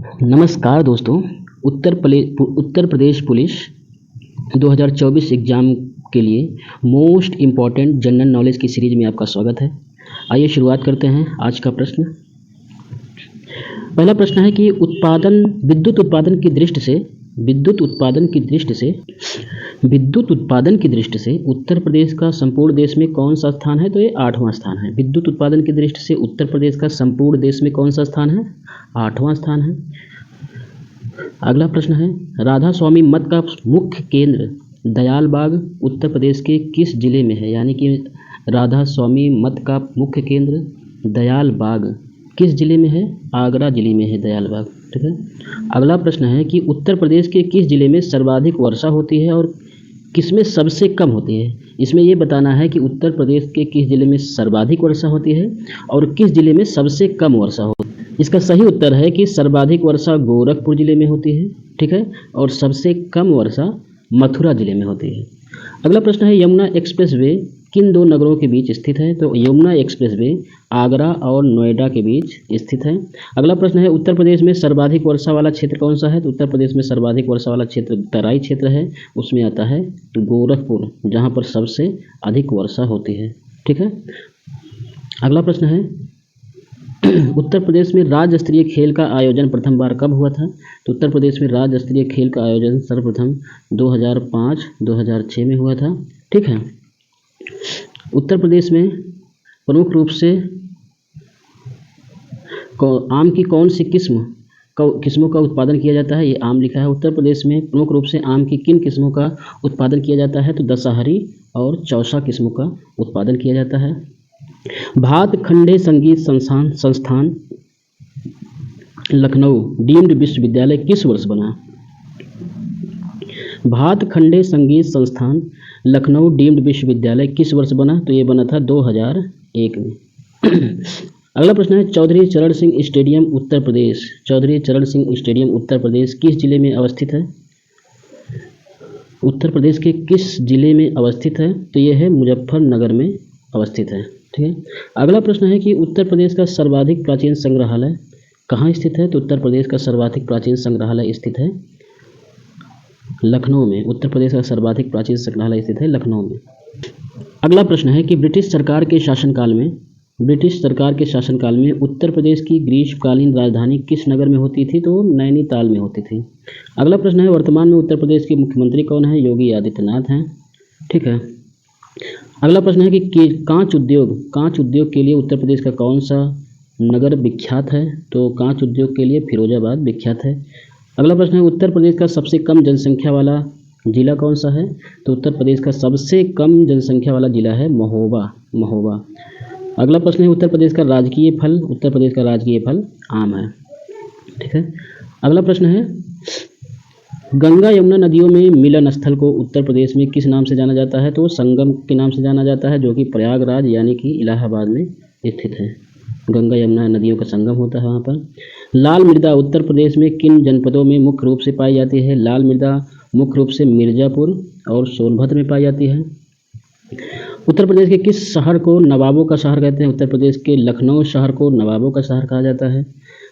नमस्कार दोस्तों। Uttar Pradesh police 2024 exam के लिए मोस्ट इम्पॉर्टेंट जनरल नॉलेज की सीरीज़ में आपका स्वागत है। आइए शुरुआत करते हैं आज का प्रश्न। पहला प्रश्न है कि विद्युत उत्पादन की दृष्टि से उत्तर प्रदेश का संपूर्ण देश में कौन सा स्थान है? तो ये 8वां स्थान है। विद्युत उत्पादन की दृष्टि से उत्तर प्रदेश का संपूर्ण देश में कौन सा स्थान है? 8वां स्थान है। अगला प्रश्न है, राधा स्वामी मठ का मुख्य केंद्र दयालबाग उत्तर प्रदेश के किस जिले में है? यानी कि राधा स्वामी मठ का मुख्य केंद्र दयालबाग किस जिले में है? आगरा जिले में है दयालबाग। ठीक है। अगला प्रश्न है कि उत्तर प्रदेश के किस जिले में सर्वाधिक वर्षा होती है और किसमें सबसे कम होती है? इसमें ये बताना है कि उत्तर प्रदेश के किस जिले में सर्वाधिक वर्षा होती है और किस जिले में सबसे कम वर्षा होती है। इसका सही उत्तर है कि सर्वाधिक वर्षा गोरखपुर जिले में होती है। ठीक है। और सबसे कम वर्षा मथुरा जिले में होती है। अगला प्रश्न है, यमुना एक्सप्रेसवे किन दो नगरों के बीच स्थित है? तो यमुना एक्सप्रेसवे आगरा और नोएडा के बीच स्थित है। अगला प्रश्न है, उत्तर प्रदेश में सर्वाधिक वर्षा वाला क्षेत्र कौन सा है? तो उत्तर प्रदेश में सर्वाधिक वर्षा वाला क्षेत्र तराई क्षेत्र है, उसमें आता है गोरखपुर, जहाँ पर सबसे अधिक वर्षा होती है। ठीक है। अगला प्रश्न है, उत्तर प्रदेश में राज्य स्तरीय खेल का आयोजन प्रथम बार कब हुआ था? तो उत्तर प्रदेश में राज्य स्तरीय खेल का आयोजन सर्वप्रथम 2005-2006 में हुआ था। ठीक है। उत्तर प्रदेश में प्रमुख रूप से आम की कौन सी किस्मों का उत्पादन किया जाता है? ये आम लिखा है। उत्तर प्रदेश में प्रमुख रूप से आम की किन किस्मों का उत्पादन किया जाता है? तो दशहरी और चौसा किस्मों का उत्पादन किया जाता है। भातखंडे संगीत संस्थान लखनऊ डीम्ड विश्वविद्यालय किस वर्ष बना? भातखंडे संगीत संस्थान लखनऊ डीम्ड विश्वविद्यालय किस वर्ष बना? तो ये बना था 2001 में। अगला प्रश्न है, चौधरी चरण सिंह स्टेडियम उत्तर प्रदेश किस जिले में अवस्थित है? उत्तर प्रदेश के किस जिले में अवस्थित है? तो ये है मुजफ्फरनगर में अवस्थित है। ठीक है। अगला प्रश्न है कि उत्तर प्रदेश का सर्वाधिक प्राचीन संग्रहालय कहाँ स्थित है? तो उत्तर प्रदेश का सर्वाधिक प्राचीन संग्रहालय स्थित है लखनऊ में। उत्तर प्रदेश का सर्वाधिक प्राचीन संग्रहालय स्थित है लखनऊ में। अगला प्रश्न है कि ब्रिटिश सरकार के शासनकाल में उत्तर प्रदेश की ग्रीष्मकालीन राजधानी किस नगर में होती थी? तो नैनीताल में होती थी। अगला प्रश्न है, वर्तमान में उत्तर प्रदेश के मुख्यमंत्री कौन है? योगी आदित्यनाथ हैं। ठीक है। अगला प्रश्न है कि कांच उद्योग के लिए उत्तर प्रदेश का कौन सा नगर विख्यात है? तो कांच उद्योग के लिए फिरोजाबाद विख्यात है। अगला प्रश्न है, उत्तर प्रदेश का सबसे कम जनसंख्या वाला जिला कौन सा है? तो उत्तर प्रदेश का सबसे कम जनसंख्या वाला जिला है महोबा। अगला प्रश्न है, उत्तर प्रदेश का राजकीय फल आम है। ठीक है। अगला प्रश्न है, गंगा यमुना नदियों में मिलन स्थल को उत्तर प्रदेश में किस नाम से जाना जाता है? तो संगम के नाम से जाना जाता है, जो कि प्रयागराज यानी कि इलाहाबाद में स्थित है। गंगा यमुना नदियों का संगम होता है वहाँ पर। लाल मृदा उत्तर प्रदेश में किन जनपदों में मुख्य रूप से पाई जाती है? लाल मृदा मुख्य रूप से मिर्ज़ापुर और सोनभद्र में पाई जाती है। उत्तर प्रदेश के किस शहर को नवाबों का शहर कहते हैं? उत्तर प्रदेश के लखनऊ शहर को नवाबों का शहर कहा जाता है।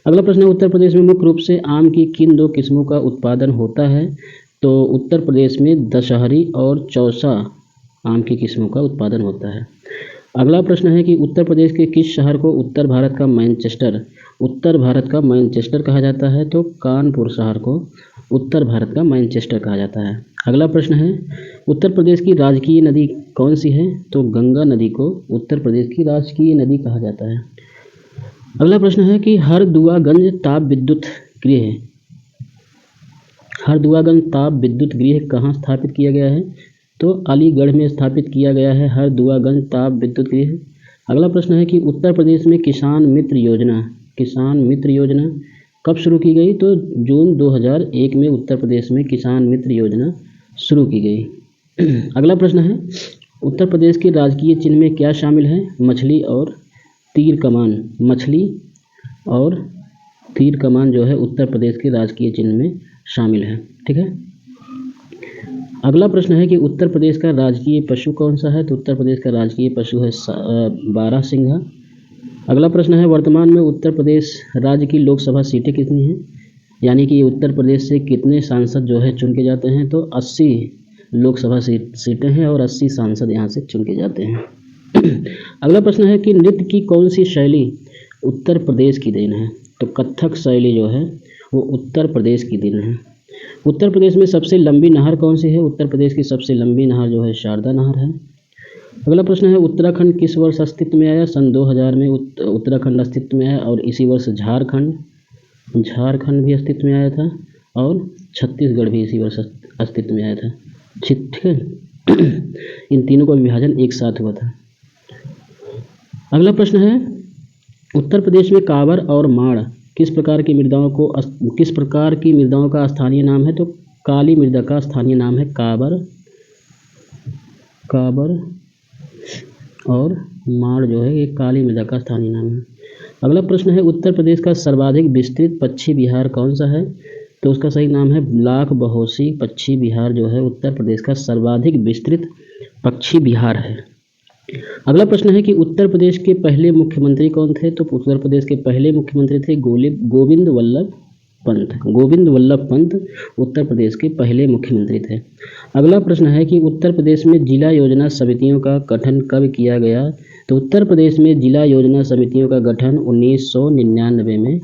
अगला प्रश्न है, उत्तर प्रदेश में मुख्य रूप से आम की किन दो किस्मों का उत्पादन होता है? तो उत्तर प्रदेश में दशहरी और चौसा आम की किस्मों का उत्पादन होता है। अगला प्रश्न है कि उत्तर प्रदेश के किस शहर को उत्तर भारत का मैनचेस्टर कहा जाता है? तो कानपुर शहर को उत्तर भारत का मैनचेस्टर कहा जाता है। अगला प्रश्न है, उत्तर प्रदेश की राजकीय नदी कौन सी है? तो गंगा नदी को उत्तर प्रदेश की राजकीय नदी कहा जाता है। अगला प्रश्न है कि हरदुआगंज ताप विद्युत गृह कहाँ स्थापित किया गया है? तो अलीगढ़ में स्थापित किया गया है हरदुआगंज ताप विद्युत गृह। अगला प्रश्न है कि उत्तर प्रदेश में किसान मित्र योजना कब शुरू की गई? तो जून 2001 में उत्तर प्रदेश में किसान मित्र योजना शुरू की गई। अगला प्रश्न है, उत्तर प्रदेश के राजकीय चिन्ह में क्या शामिल है? मछली और तीर कमान जो है उत्तर प्रदेश के राजकीय चिन्ह में शामिल है। ठीक है। अगला प्रश्न है कि उत्तर प्रदेश का राजकीय पशु कौन सा है? तो उत्तर प्रदेश का राजकीय पशु है बारहसिंघा। अगला प्रश्न है, वर्तमान में उत्तर प्रदेश राज्य की लोकसभा सीटें कितनी हैं? यानी कि उत्तर प्रदेश से कितने सांसद जो है चुन के जाते हैं, तो 80 लोकसभा सीटें हैं और 80 सांसद यहाँ से चुन के जाते हैं। अगला प्रश्न है कि नृत्य की कौन सी शैली उत्तर प्रदेश की देन है, तो कथक शैली जो है वो उत्तर प्रदेश की देन है। उत्तर प्रदेश में सबसे लंबी नहर कौन सी है, उत्तर प्रदेश की सबसे लंबी नहर जो है शारदा नहर है। अगला प्रश्न है उत्तराखंड किस वर्ष अस्तित्व में आया, सन 2000 में उत्तराखंड अस्तित्व में आया और इसी वर्ष झारखंड भी अस्तित्व में आया था और छत्तीसगढ़ भी इसी वर्ष अस्तित्व में आया था। ठीक है। इन तीनों का विभाजन एक साथ हुआ था। अगला प्रश्न है उत्तर प्रदेश में काबर और माड़ किस प्रकार की मृदाओं का स्थानीय नाम है, तो काली मृदा का स्थानीय नाम है काबर और माड़ जो है ये काली मृदा का स्थानीय नाम है। अगला प्रश्न है उत्तर प्रदेश का सर्वाधिक विस्तृत पक्षी विहार कौन सा है, तो उसका सही नाम है लाख बहोसी पक्षी विहार जो है उत्तर प्रदेश का सर्वाधिक विस्तृत पक्षी विहार है। अगला प्रश्न है कि उत्तर प्रदेश के पहले मुख्यमंत्री कौन थे, तो उत्तर प्रदेश के पहले मुख्यमंत्री थे गोविंद वल्लभ पंत उत्तर प्रदेश के पहले मुख्यमंत्री थे। अगला प्रश्न है कि उत्तर प्रदेश में जिला योजना समितियों का गठन कब किया गया, तो उत्तर प्रदेश में जिला योजना समितियों का गठन 1999 में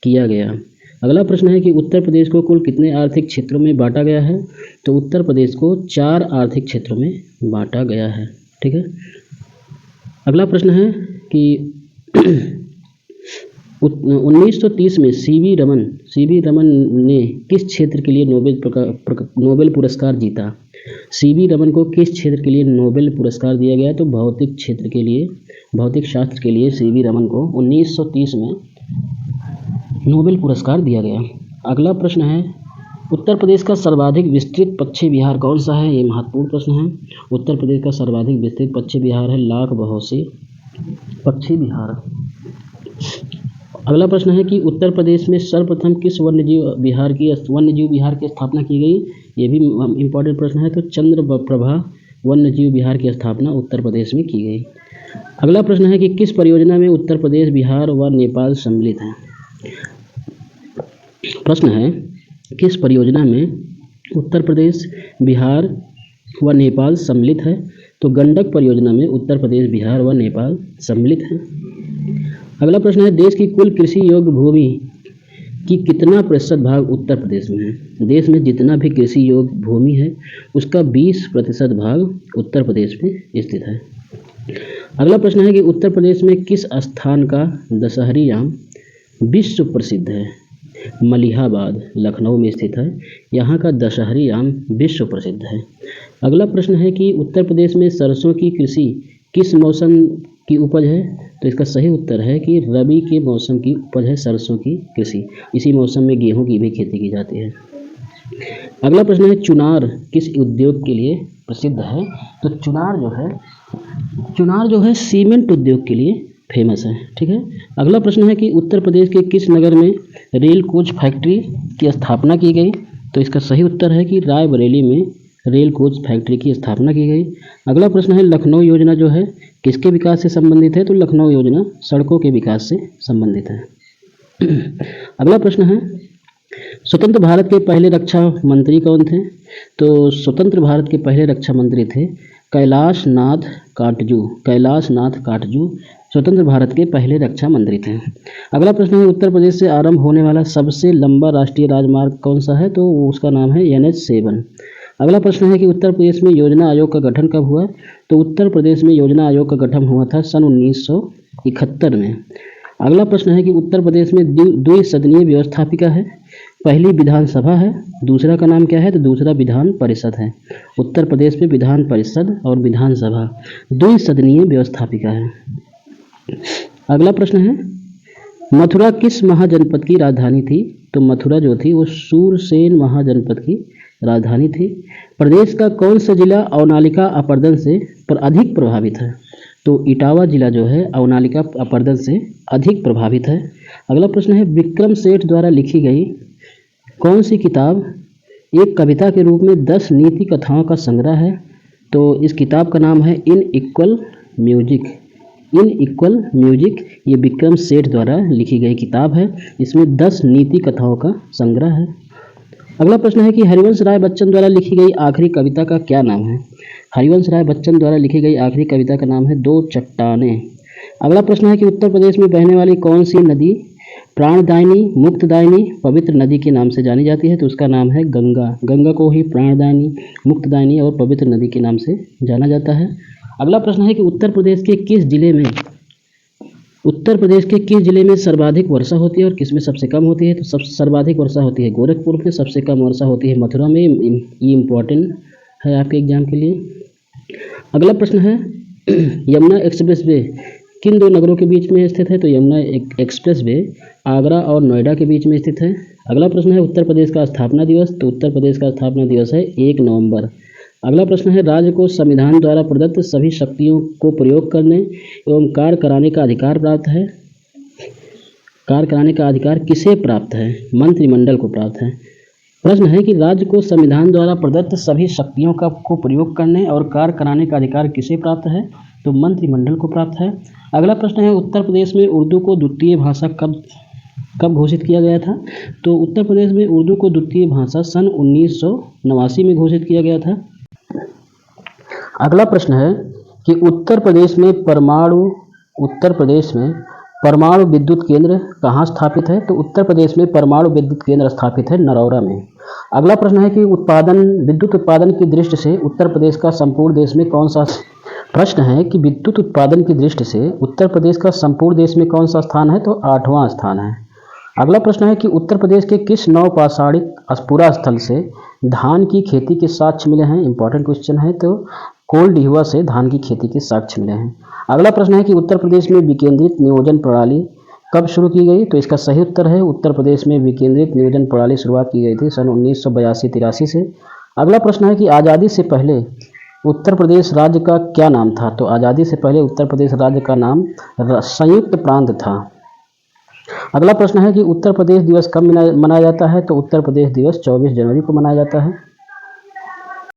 किया गया। अगला प्रश्न है कि उत्तर प्रदेश को कुल कितने आर्थिक क्षेत्रों में बांटा गया है, तो उत्तर प्रदेश को 4 आर्थिक क्षेत्रों में बांटा गया है। ठीक है। अगला प्रश्न है कि 1930 में सीवी रमन ने किस क्षेत्र के लिए नोबेल पुरस्कार जीता। सीवी रमन को किस क्षेत्र के लिए नोबेल पुरस्कार दिया गया, तो भौतिक शास्त्र के लिए सीवी रमन को 1930 में नोबेल पुरस्कार दिया गया। अगला प्रश्न है उत्तर प्रदेश का सर्वाधिक विस्तृत पक्षी विहार कौन सा है, ये महत्वपूर्ण प्रश्न है। उत्तर प्रदेश का सर्वाधिक विस्तृत पक्षी विहार है लाख बहोसी पक्षी विहार। अगला प्रश्न है कि उत्तर प्रदेश में सर्वप्रथम किस वन्यजीव विहार की स्थापना की गई, ये भी इम्पोर्टेंट प्रश्न है। तो चंद्रप्रभा वन्यजीव विहार की स्थापना उत्तर प्रदेश में की गई। अगला प्रश्न है कि किस परियोजना में उत्तर प्रदेश, बिहार व नेपाल सम्मिलित हैं। प्रश्न है किस परियोजना में उत्तर प्रदेश, बिहार व नेपाल सम्मिलित है, तो गंडक परियोजना में उत्तर प्रदेश, बिहार व नेपाल सम्मिलित है। अगला प्रश्न है देश की कुल कृषि योग्य भूमि की कितना प्रतिशत भाग उत्तर प्रदेश में है। देश में जितना भी कृषि योग्य भूमि है उसका 20% भाग उत्तर प्रदेश में स्थित है। अगला प्रश्न है कि उत्तर प्रदेश में किस स्थान का दशहरी आम विश्व प्रसिद्ध है। मलिहाबाद लखनऊ में स्थित है, यहाँ का दशहरी आम विश्व प्रसिद्ध है। अगला प्रश्न है कि उत्तर प्रदेश में सरसों की कृषि किस मौसम की उपज है, तो इसका सही उत्तर है कि रबी के मौसम की उपज है सरसों की कृषि। इसी मौसम में गेहूं की भी खेती की जाती है। अगला प्रश्न है चुनार किस उद्योग के लिए प्रसिद्ध है, तो चुनार जो है सीमेंट उद्योग के लिए फेमस है। ठीक है। अगला प्रश्न है कि उत्तर प्रदेश के किस नगर में रेल कोच फैक्ट्री की स्थापना की गई, तो इसका सही उत्तर है कि रायबरेली में रेल कोच फैक्ट्री की स्थापना की गई। अगला प्रश्न है लखनऊ योजना जो है किसके विकास से संबंधित है, तो लखनऊ योजना सड़कों के विकास से संबंधित है। अगला प्रश्न है स्वतंत्र भारत के पहले रक्षा मंत्री कौन थे, तो स्वतंत्र भारत के पहले रक्षा मंत्री थे कैलाश नाथ काटजू स्वतंत्र भारत के पहले रक्षा मंत्री थे। अगला प्रश्न है उत्तर प्रदेश से आरंभ होने वाला सबसे लंबा राष्ट्रीय राजमार्ग कौन सा है, तो उसका नाम है NH7। अगला प्रश्न है कि उत्तर प्रदेश में योजना आयोग का गठन कब हुआ, तो उत्तर प्रदेश में योजना आयोग का गठन हुआ था सन 1971 में। अगला प्रश्न है कि उत्तर प्रदेश में द्विसदनीय व्यवस्थापिका है, पहली विधानसभा है, दूसरा का नाम क्या है, तो दूसरा विधान परिषद है। उत्तर प्रदेश में विधान परिषद और विधानसभा द्विसदनीय व्यवस्थापिका है। अगला प्रश्न है मथुरा किस महाजनपद की राजधानी थी, तो मथुरा जो थी वो सूरसेन महाजनपद की राजधानी थी। प्रदेश का कौन सा जिला अवनालिका अपरदन से अधिक प्रभावित है, तो इटावा जिला जो है अवनालिका अपरदन से अधिक प्रभावित है। अगला प्रश्न है विक्रम सेठ द्वारा लिखी गई कौन सी किताब एक कविता के रूप में 10 नीति कथाओं का संग्रह है, तो इस किताब का नाम है in equal music. In equal music, ये विक्रम सेठ द्वारा लिखी गई किताब है। इसमें 10 नीति कथाओं का संग्रह है। अगला प्रश्न है कि हरिवंश राय बच्चन द्वारा लिखी गई आखिरी कविता का क्या नाम है? हरिवंश राय बच्चन द्वारा लिखी गई आखिरी कविता का नाम है दो चट्टानें। अगला प्रश्न है कि उत्तर प्रदेश में बहने वाली कौन सी नदी प्राणदायिनी, मुक्तदायिनी, पवित्र नदी के नाम से जानी जाती है? तो उसका नाम है गंगा। गंगा को ही प्राणदायिनी, मुक्तदायिनी और पवित्र नदी के नाम से जाना जाता है। अगला प्रश्न है कि उत्तर प्रदेश के किस जिले में सर्वाधिक वर्षा होती है और किस में सबसे कम होती है? तो सर्वाधिक वर्षा होती है गोरखपुर में, सबसे कम वर्षा होती है मथुरा में। ये इम्पोर्टेंट है आपके एग्जाम के लिए। अगला प्रश्न है यमुना एक्सप्रेस वे किन दो नगरों के बीच में स्थित है? तो यमुना एक्सप्रेस वे आगरा और नोएडा के बीच में स्थित है। अगला प्रश्न है उत्तर प्रदेश का स्थापना दिवस। तो उत्तर प्रदेश का स्थापना दिवस है 1 नवंबर। अगला प्रश्न है राज्य को संविधान द्वारा प्रदत्त सभी शक्तियों को प्रयोग करने एवं कार्य कराने का अधिकार प्राप्त है। कार्य कराने का अधिकार किसे प्राप्त है? मंत्रिमंडल को प्राप्त है। प्रश्न है कि राज्य को संविधान द्वारा प्रदत्त सभी शक्तियों को प्रयोग करने और कार्य कराने का अधिकार किसे प्राप्त है? तो मंत्रिमंडल को प्राप्त है। अगला प्रश्न है उत्तर प्रदेश में उर्दू को द्वितीय भाषा कब घोषित किया गया था? तो उत्तर प्रदेश में उर्दू को द्वितीय भाषा सन 1989 में घोषित किया गया था। अगला प्रश्न है कि उत्तर प्रदेश में परमाणु विद्युत केंद्र कहाँ स्थापित है? तो उत्तर प्रदेश में परमाणु विद्युत केंद्र स्थापित है नरौरा में। अगला प्रश्न है कि विद्युत उत्पादन की दृष्टि से उत्तर प्रदेश का संपूर्ण देश में कौन सा स्थान है? तो 8वां स्थान है। अगला प्रश्न है कि उत्तर प्रदेश के किस नवपाषाणिक पुरा स्थल से धान की खेती के साक्ष्य मिले हैं? इंपॉर्टेंट क्वेश्चन है। तो कोल्डिहुआ से धान की खेती के साक्ष्य मिले हैं। अगला प्रश्न है कि उत्तर प्रदेश में विकेंद्रित नियोजन प्रणाली कब शुरू की गई? तो इसका सही उत्तर है उत्तर प्रदेश में विकेंद्रित नियोजन प्रणाली शुरुआत की गई थी सन 1982-83 से। अगला प्रश्न है कि आज़ादी से पहले उत्तर प्रदेश राज्य का क्या नाम था? तो आज़ादी से पहले उत्तर प्रदेश राज्य का नाम संयुक्त प्रांत था। अगला प्रश्न है कि उत्तर प्रदेश दिवस कब मनाया जाता है? तो उत्तर प्रदेश दिवस 24 जनवरी को मनाया जाता है।